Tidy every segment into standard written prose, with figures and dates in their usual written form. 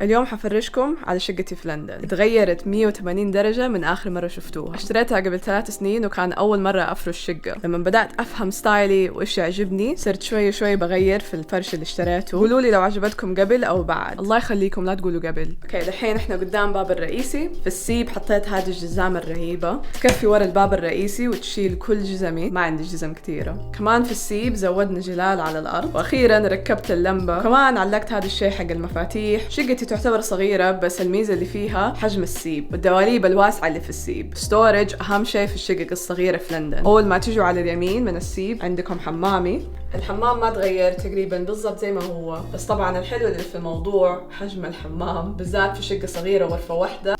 اليوم حفرجكم على شقتي في لندن. تغيرت 180 درجة من آخر مرة شفتوها. اشتريتها قبل 3 سنين وكان أول مرة أفرش شقة. لما بدأت أفهم ستايلي وإيش يعجبني صرت شوي شوي بغير في الفرش اللي اشتريته. قولوا لي لو عجبتكم قبل أو بعد. الله يخليكم لا تقولوا قبل. اوكي دحين احنا قدام باب الرئيسي. في السيب حطيت هذه الجزام الرهيبة تكفي ورا الباب الرئيسي وتشيل كل جزمي. ما عندي جزم كثيرة. كمان في السيب زودنا جلال على الأرض. وأخيرا ركبت اللمبة. كمان علقت هذا الشيء حق المفاتيح. شقتي تعتبر صغيرة بس الميزة اللي فيها حجم السيب والدواليب الواسعة اللي في السيب. ستورج أهم شيء في الشقق الصغيرة في لندن. أول ما تجوا على اليمين من السيب عندكم حمامي. الحمام ما تغير تقريبا بالضبط زي ما هو، بس طبعا الحلو اللي في الموضوع حجم الحمام بالذات في شقة صغيرة غرفة واحدة.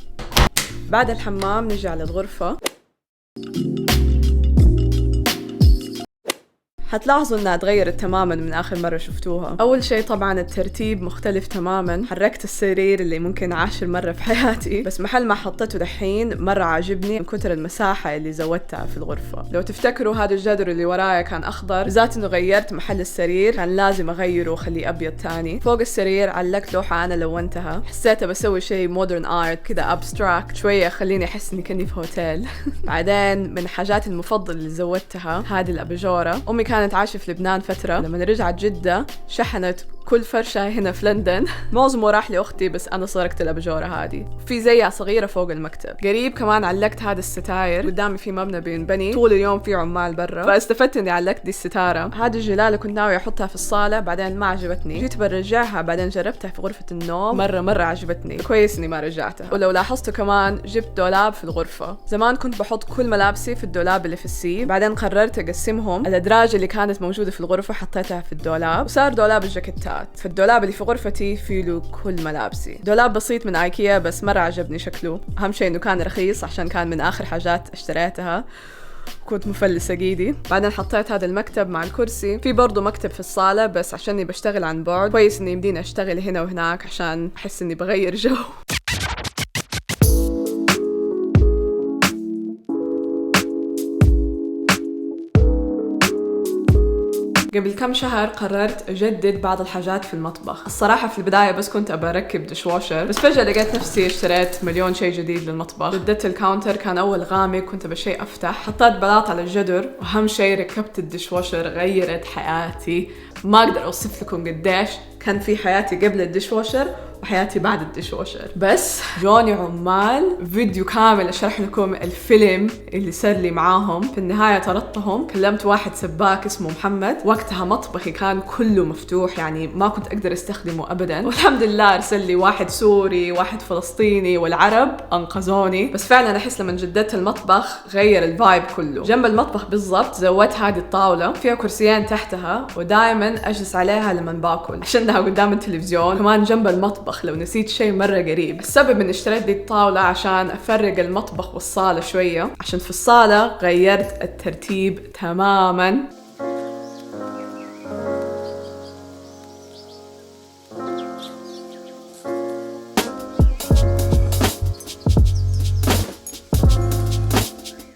بعد الحمام نجي على الغرفة. حتلاحظوا انها تغيرت تماما من اخر مرة شفتوها. اول شيء طبعا الترتيب مختلف تماما. حركت السرير اللي ممكن 10 مرة في حياتي، بس محل ما حطيته دحين مرة عاجبني من كتر المساحة اللي زودتها في الغرفة. لو تفتكروا هذا الجدر اللي ورايا كان اخضر، بالذات انه غيرت محل السرير كان لازم اغيره وخليه ابيض تاني. فوق السرير علقت لوحة انا لونتها. حسيت بسوي شيء مودرن ارت كذا ابستراكت شوية خليني احس اني كني في هوتيل. بعدين من الحاجات المفضلة اللي زودتها هذه الاباجورة. امي كانت عايشة في لبنان فترة، لما رجعت جدة شحنت كل فرشة هنا في لندن. معظمه راح لأختي بس أنا سرقت الأباجورة هذه. في زيها صغيرة فوق المكتب. قريب كمان علقت هذا الستاير. قدامي في مبنى بينبني طول اليوم في عمال برا، فاستفدت إني علقت دي الستارة. هذه الجلالة كنت ناوية أحطها في الصالة بعدين ما عجبتني، جيت برجعها بعدين جربتها في غرفة النوم مرة عجبتني. كويس إني ما رجعتها. ولو لاحظتوا كمان جبت دولاب في الغرفة. زمان كنت بحط كل ملابسي في الدولاب اللي في السيب، بعدين قررت أقسمهم. الأدراج اللي كانت موجودة في الغرفة حطيتها في الدولاب وصار دولاب الجاكيتات. فالدولاب اللي في غرفتي فيه له كل ملابسي. دولاب بسيط من ايكيا بس مرة عجبني شكله. اهم شيء انه كان رخيص عشان كان من اخر حاجات اشتريتها. كنت مفلسة ايدي. بعدين حطيت هذا المكتب مع الكرسي. في برضو مكتب في الصالة بس عشاني بشتغل عن بعد كويس اني يمديني اشتغل هنا وهناك عشان احس اني بغير جو. قبل كم شهر قررت أجدد بعض الحاجات في المطبخ. الصراحة في البداية بس كنت أبى أركب دشواشر، بس فجأة لقيت نفسي اشتريت مليون شيء جديد للمطبخ. جددت الكاونتر كان أول غامق كنت أبى شيء أفتح. حطيت بلاط على الجدر، وأهم شيء ركبت الدشواشر. غيرت حياتي. ما أقدر أوصف لكم قديش كان في حياتي قبل الدشواشر وحياتي بعد الدشواشر. بس جوني عمال فيديو كامل أشرح لكم الفيلم اللي صار لي معاهم. في النهاية طردتهم. كلمت واحد سباك اسمه محمد. وقتها مطبخي كان كله مفتوح، يعني ما كنت أقدر استخدمه أبدا. والحمد لله أرسل لي واحد سوري واحد فلسطيني والعرب أنقذوني. بس فعلا أحس لما جددت المطبخ غير الفايب كله. جنب المطبخ بالضبط زودت هذه الطاولة فيها كرسيين تحتها ودائما أجلس عليها لما باكل عشانها قدام التلفزيون. كمان جنب المطبخ لو نسيت شيء مرة قريب. السبب اني اشتريت دي الطاولة عشان افرق المطبخ والصالة شوية، عشان في الصالة غيرت الترتيب تماما.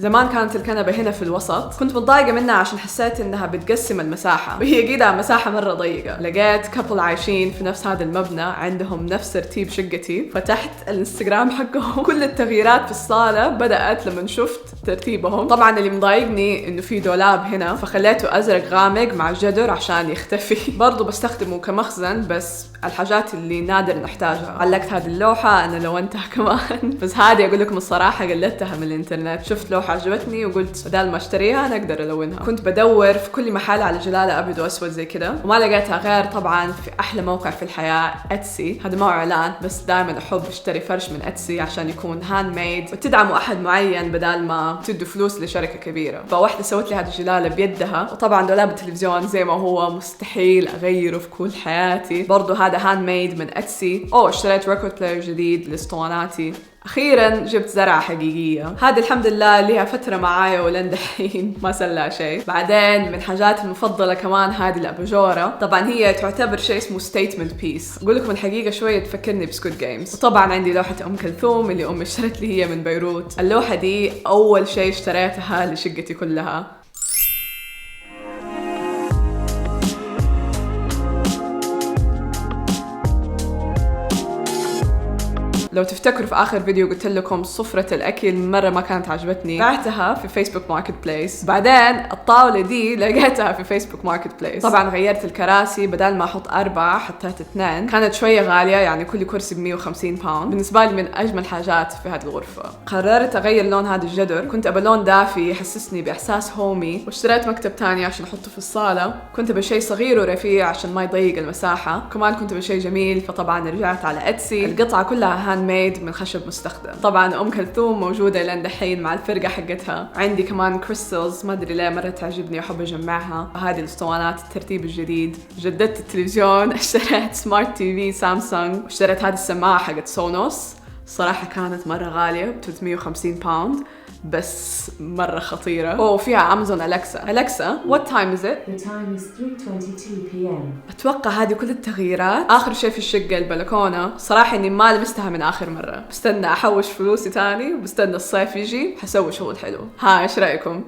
زمان كانت الكنبة هنا في الوسط. كنت متضايقة منها عشان حسيت انها بتقسم المساحة وهي كده مساحة مرة ضيقة. لقيت كابل عايشين في نفس هذا المبنى عندهم نفس ترتيب شقتي. فتحت الانستغرام حقهم. كل التغييرات في الصالة بدأت لما شفت ترتيبهم. طبعا اللي مضايقني انه في دولاب هنا فخليته ازرق غامق مع الجدر عشان يختفي. برضو بستخدمه كمخزن بس الحاجات اللي نادر نحتاجها. علقت هذه اللوحة انا لونتها كمان. بس هذه اقول لكم الصراحة قلدتها من الانترنت. شفت لوحة عجبتني وقلت بدال ما اشتريها انا اقدر الونها. كنت بدور في كل محل على جلالة ابيض واسود زي كده وما لقيتها غير طبعا في احلى موقع في الحياة اتسي. هذا ما اعلان بس دائما احب اشتري فرش من اتسي عشان يكون هاند ميد وتدعموا احد معين بدال ما تدوا فلوس لشركة كبيرة. فواحدة سوت لي هذه الجلالة بيدها. وطبعا دولاب التلفزيون زي ما هو مستحيل اغيره في كل حياتي. برضو هذا هاند ميد من اتسي. اشتريت ريكورد بلاير جديد لاسطواناتي. أخيراً جبت زرعة حقيقية. هذه الحمد لله لها فترة معايا ولين دحين ما سلها شيء. بعدين من حاجات المفضلة كمان هذه الأباجورة. طبعاً هي تعتبر شيء اسمه statement piece. أقول لكم الحقيقة شوية تفكرني بسكوت جيمز. وطبعاً عندي لوحة أم كلثوم اللي أمي اشترت لي هي من بيروت. اللوحة دي أول شيء اشتريتها لشقتي كلها. لو تفتكروا في آخر فيديو قلت لكم صفرة الأكل مرة ما كانت عجبتني، بعتها في فيسبوك ماركت بليس. بعدين الطاولة دي لقيتها في فيسبوك ماركت بليس. طبعا غيرت الكراسي، بدل ما أحط 4 حطيت 2. كانت شوية غالية، يعني كل كرسي ب150 باوند. بالنسبة لي من أجمل حاجات في هذه الغرفة. قررت أغير لون هذا الجدر، كنت أبى لون دافي يحسسني بإحساس هومي، واشتريت مكتب تاني عشان أحطه في الصالة. كنت أبى شيء صغير ورفيع عشان ما يضيق المساحة، كمان كنت أبى شيء جميل، فطبعا رجعت على اتسي. القطعة كلها هاند ميد من خشب مستخدم. طبعا أم كلثوم موجودة لين دحين مع الفرقة حقتها. عندي كمان كريستالز، ما أدري ليه مرة تعجبني وأحب أجمعها. هذه الأسطوانات الترتيب الجديد. جددت التلفزيون، اشتريت سمارت تي في سامسونج، واشتريت هذه السماعة حقت سونوس. صراحة كانت مرة غالية ب 350 باوند، بس مرة خطيرة. وفيها أمازون أليكسا what time is it? The time is 3:22 p.m. أتوقع هذه كل التغييرات. آخر شيء في الشقة البلكونة. صراحة إني ما لمستها من آخر مرة، بستنى أحوش فلوسي تاني وبستنى الصيف يجي حسوي شغل حلو. ها إيش رأيكم؟